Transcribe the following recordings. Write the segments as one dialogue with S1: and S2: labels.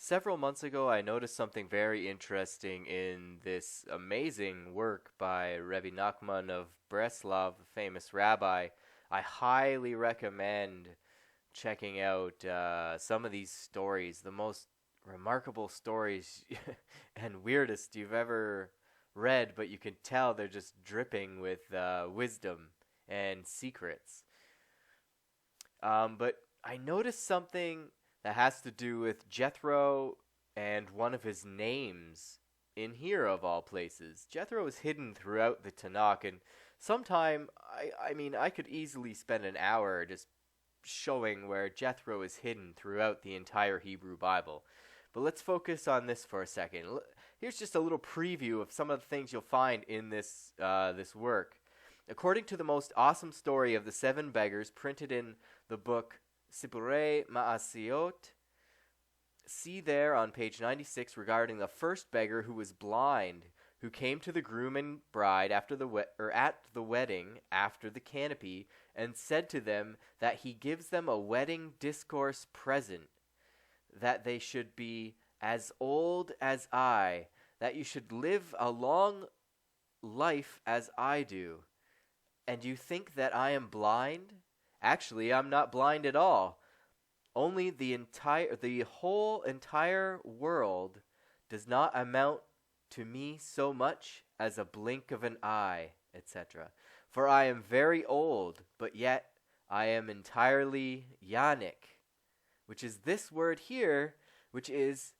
S1: Several months ago, I noticed something very interesting in this amazing work by Rebbe Nachman of Breslov, a famous rabbi. I highly recommend checking out some of these stories, the most remarkable stories and weirdest you've ever read, but you can tell they're just dripping with wisdom and secrets. But I noticed something that has to do with Jethro and one of his names in here, of all places. Jethro is hidden throughout the Tanakh, and sometime, I could easily spend an hour just showing where Jethro is hidden throughout the entire Hebrew Bible. But let's focus on this for a second. Here's just a little preview of some of the things you'll find in this work. According to the most awesome story of the 7 beggars printed in the book Sipurei Ma'asiot, see there on page 96 regarding the first beggar who was blind, who came to the groom and bride at the wedding after the canopy, and said to them that he gives them a wedding discourse present, that they should be as old as I, that you should live a long life as I do. And you think that I am blind? Actually, I'm not blind at all. Only the whole entire world does not amount to me so much as a blink of an eye, etc. For I am very old, but yet I am entirely Yannick, which is this word here, which is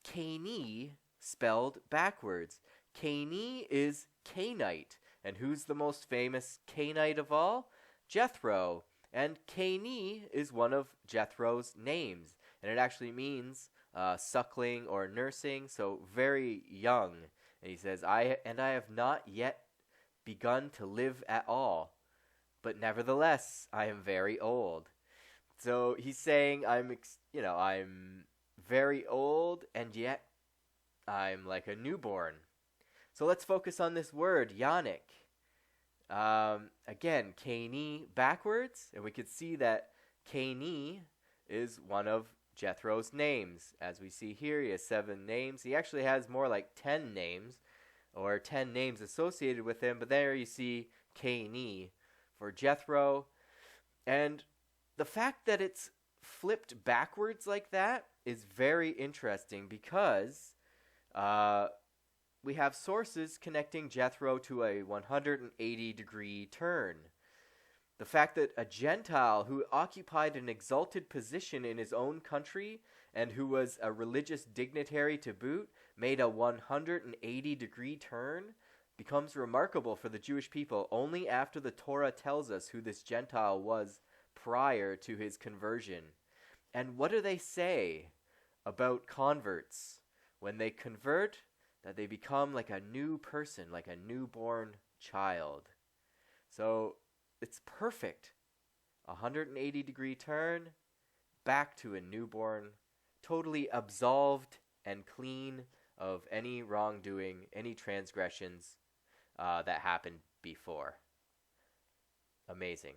S1: Caini spelled backwards. Caini is Canaanite. And who's the most famous Canaanite of all? Jethro. And Caini is one of Jethro's names. And it actually means suckling or nursing, so very young. And he says, I have not yet begun to live at all, but nevertheless, I am very old. So he's saying, I'm very old, and yet I'm like a newborn. So let's focus on this word, Yannick. Again, Caini backwards, and we could see that Caini is one of Jethro's names. As we see here, he has 7 names. He actually has more like 10 names, or 10 names associated with him, but there you see Caini for Jethro. And the fact that it's flipped backwards like that is very interesting because we have sources connecting Jethro to a 180-degree turn. The fact that a Gentile who occupied an exalted position in his own country and who was a religious dignitary to boot made a 180-degree turn becomes remarkable for the Jewish people only after the Torah tells us who this Gentile was prior to his conversion. And what do they say about converts? When they convert, that they become like a new person, like a newborn child. So it's perfect. 180-degree turn, back to a newborn, totally absolved and clean of any wrongdoing, any transgressions that happened before. Amazing.